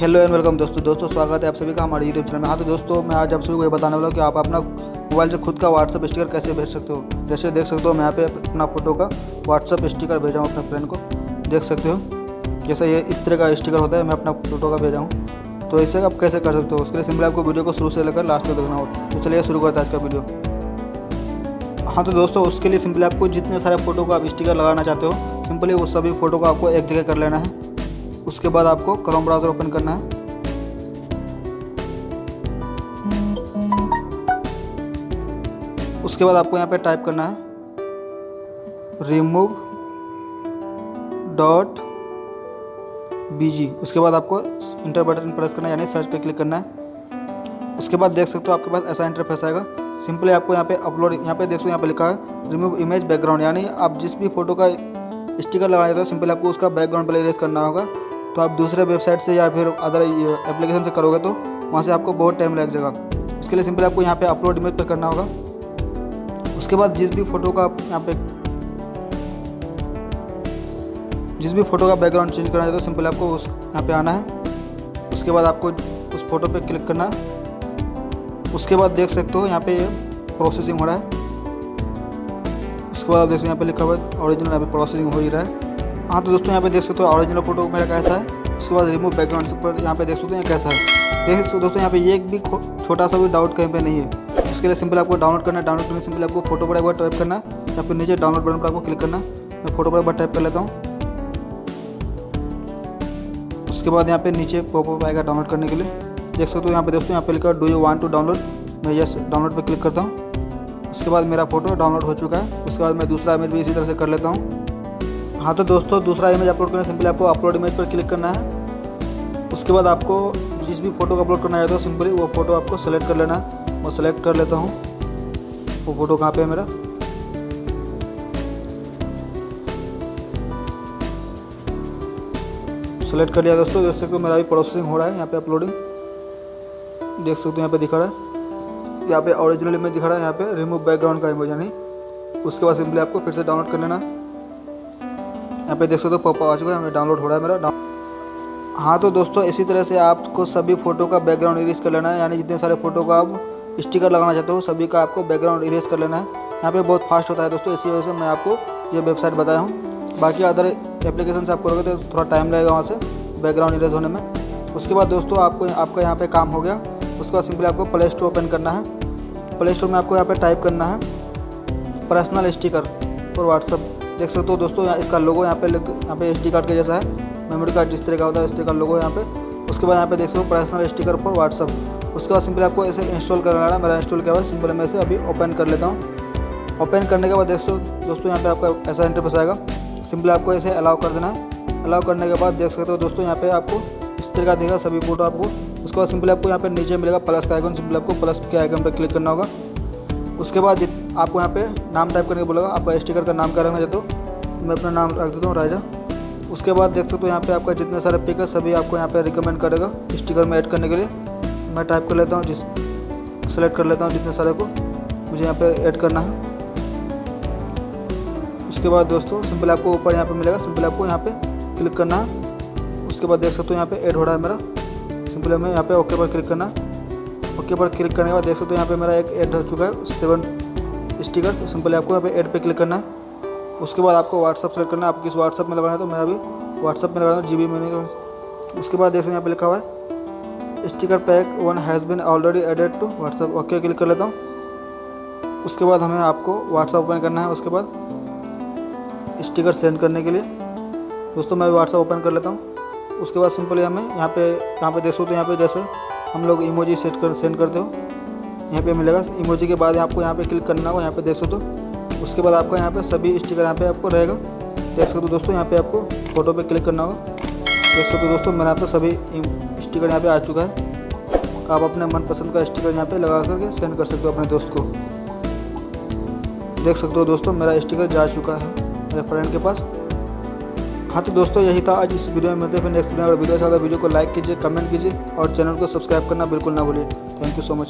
Hello and welcome दोस्तों स्वागत है आप सभी का हमारे यूट्यूब चैनल में। हाँ तो दोस्तों मैं आज आप सभी को ये बताने वाला हूँ कि आप अपना मोबाइल से खुद का व्हाट्सअप स्टिकर कैसे भेज सकते हो। जैसे देख सकते हो मैं यहाँ पे अपना फ़ोटो का व्हाट्सअप स्टिकर भेजा हूँ अपने फ्रेंड को, देख सकते हो जैसे ये इस तरह का स्टिकर होता है। मैं अपना फ़ोटो का भेजा हूँ, तो इसे आप कैसे कर सकते हो उसके लिए सिंपली आपको वीडियो को शुरू से लेकर लास्ट तक देखना हो। तो चलिए शुरू करते हैं आज का वीडियो। हाँ तो दोस्तों उसके लिए सिंपली आपको जितने सारे फ़ोटो को आप स्टिकर लगाना चाहते हो सिंपली वो सभी फ़ोटो को आपको एक जगह कर लेना है। उसके बाद आपको क्रोम ब्राउज़र ओपन करना है। उसके बाद आपको यहाँ पे टाइप करना है remove.bg। उसके बाद आपको इंटर बटन प्रेस करना है यानी सर्च पे क्लिक करना है। उसके बाद देख सकते हो आपके पास ऐसा इंटरफेस आएगा। सिंपली आपको यहाँ पे अपलोड, यहाँ पे देख सकते हो यहाँ पे लिखा है रिमूव इमेज बैकग्राउंड, यानी आप जिस भी फोटो का स्टिकर लगाना चाहते हो सिंपली आपको उसका बैकग्राउंड पहले इरेज करना होगा। तो आप दूसरे वेबसाइट से या फिर अदर एप्लीकेशन से करोगे तो वहाँ से आपको बहुत टाइम लग जाएगा। उसके लिए सिंपली आपको यहाँ पे अपलोड इमेज पर करना होगा। उसके बाद जिस भी फोटो का बैकग्राउंड चेंज करना है तो सिंपली आपको उस यहाँ पे आना है। उसके बाद आपको उस फोटो पे क्लिक करना है। उसके बाद देख सकते हो यहाँ पे प्रोसेसिंग हो रहा है। उसके बाद आप देखो यहाँ पे लिखा हुआ है ओरिजिनल, यहाँ पे प्रोसेसिंग हो ही रहा है। हाँ तो दोस्तों यहाँ पे देख सकते हो ओरिजिनल फोटो मेरा कैसा है। उसके बाद रिमूव बैकग्राउंड पर यहाँ पे देख सकते हो यहाँ कैसा है। देख सकते हो दोस्तों यहाँ पे एक भी छोटा सा भी डाउट कहीं पे नहीं है। उसके लिए सिंपल आपको डाउनलोड करना है। डाउनलोड करने सिंपल आपको फोटो पर एक बार टाइप करना है या फिर नीचे डाउनलोड बटन पर आपको क्लिक करना है। मैं फोटो पर एक बार टाइप कर लेता हूँ। उसके बाद यहाँ पे नीचे पॉपअप आएगा डाउनलोड करने के लिए। देख सकते हो यहाँ पे दोस्तों यहाँ पे लिखा do you want to download. मैं यस डाउनलोड पे क्लिक करता हूँ। उसके बाद मेरा फोटो डाउनलोड हो चुका है। उसके बाद मैं दूसरा इमेज भी इसी तरह से कर लेता हूँ। हाँ तो दोस्तों दूसरा इमेज अपलोड करना सिंपली आपको अपलोड इमेज पर क्लिक करना है। उसके बाद आपको जिस भी फोटो को अपलोड करना है तो सिंपली वो फोटो आपको सेलेक्ट कर लेना है। मैं सेलेक्ट कर लेता हूँ। वो फोटो कहाँ पे है मेरा, सेलेक्ट कर लिया दोस्तों। देख सकते हो मेरा भी प्रोसेसिंग हो रहा है। यहाँ पे अपलोडिंग देख सकते हो यहाँ पे दिखा रहा है, यहाँ पे ओरिजिनल इमेज दिखा रहा है, यहाँ पे रिमूव बैकग्राउंड का इमेज यानी। उसके बाद सिंपली आपको फिर से डाउनलोड कर लेना। यहाँ पे देख सकते हो पॉपअप आ चुका है, हमें डाउनलोड हो रहा है मेरा। हाँ तो दोस्तों इसी तरह से आपको सभी फोटो का बैकग्राउंड इरेज कर लेना है, यानी जितने सारे फोटो का आप स्टिकर लगाना चाहते हो सभी का आपको बैकग्राउंड इरेज कर लेना है। यहाँ पे बहुत फास्ट होता है दोस्तों, इसी वजह से मैं आपको ये वेबसाइट बताया हूँ। बाकी अदर एप्लीकेशन से आप करोगे तो थोड़ा टाइम लगेगा वहाँ से बैकग्राउंड इरेज होने में। उसके बाद दोस्तों आपका यहाँ पे काम हो गया। उसके बाद सिंपली आपको प्ले स्टोर ओपन करना है। प्ले स्टोर में आपको यहाँ पे टाइप करना है पर्सनल स्टिकर फॉर व्हाट्सअप। देख सकते हो दोस्तों यहाँ इसका लोगो यहाँ पे एसडी कार्ड के जैसा है, मेमोरी कार्ड जिस तरह का होता है उस तरह का लोगो यहाँ पे। उसके बाद यहाँ पे देख सकते हो पर्सनल स्टिकर फॉर व्हाट्सअप। उसके बाद सिंपली आपको इसे इंस्टॉल करना है। मेरा इंस्टॉल किया हुआ है, सिंपली मैं इसे अभी ओपन कर लेता हूँ। ओपन करने के बाद दोस्तों यहाँ पे आपका ऐसा इंटरफेस आएगा। सिंपली आपको इसे अलाउ कर देना है। अलाउ करने के बाद देख सकते हो दोस्तों यहाँ पे आपको इस तरह का दिखेगा सभी फोटो आपको। उसके बाद सिंपली आपको यहाँ पे नीचे मिलेगा प्लस का आइकन, सिंपली आपको प्लस के आइकन पर क्लिक करना होगा। उसके बाद आपको यहाँ पे नाम टाइप करके बोलेगा आपका स्टिकर का नाम क्या रखना चाहते हो। मैं अपना नाम रख देता हूँ राजा। उसके बाद देख सकते हो यहाँ पे आपका जितने सारे पिक है सभी आपको यहाँ पे रिकमेंड करेगा स्टिकर में ऐड करने के लिए। मैं टाइप कर लेता हूँ, सेलेक्ट कर लेता हूँ जितने सारे को मुझे यहाँ पे ऐड करना है। उसके बाद दोस्तों सिंपल आपको ऊपर यहाँ पे मिलेगा, सिंपल आपको यहाँ पे क्लिक करना है। उसके बाद देख सकते हो यहाँ पे ऐड हो रहा है मेरा। सिंपल हमें यहाँ पे ओके पर क्लिक करना है। ओके पर क्लिक करने के बाद देख सकते हो यहाँ पे मेरा एक ऐड हो चुका है 7 स्टिकर्स। सिंपली आपको यहाँ पे ऐड पे क्लिक करना है। उसके बाद आपको व्हाट्सअप सेलेक्ट करना है, आप किस व्हाट्सअप में लगाना है। तो मैं अभी व्हाट्सअप में लगा रहा हूँ, जीबी में नहीं। उसके बाद देखो यहाँ पे लिखा हुआ है sticker pack 1 has been already added to WhatsApp. Okay click कर लेता हूँ। उसके बाद हमें आपको व्हाट्सअप ओपन करना है। उसके बाद स्टिकर सेंड करने के लिए दोस्तों मैं व्हाट्सअप ओपन कर लेता हूँ। उसके बाद सिंपली हमें यहाँ पे देख सकते हो यहाँ पे जैसे हम लोग इमोजी सेंड करते हो यहाँ पे मिलेगा। इमोजी के बाद आपको यहाँ पे क्लिक करना होगा, यहाँ पे देख सकते हो। उसके बाद आपका यहाँ पे सभी स्टिकर यहाँ पे आपको रहेगा। देख सकते हो दोस्तों यहाँ पे आपको फोटो पे क्लिक करना होगा। देख सकते हो दोस्तों मेरे यहाँ पे सभी स्टिकर यहाँ पे आ चुका है। आप अपने मनपसंद का स्टिकर यहाँ पे लगा करके सेंड कर सकते हो अपने दोस्त को। देख सकते हो दोस्तों मेरा स्टिकर जा चुका है मेरे फ्रेंड के पास। हाँ तो दोस्तों यही था आज इस वीडियो में। मिलते हैं फिर नेक्स्ट वीडियो। अगर वीडियो अच्छा लगा वीडियो को लाइक कीजिए, कमेंट कीजिए और चैनल को सब्सक्राइब करना बिल्कुल ना भूलिए। Thank you so much.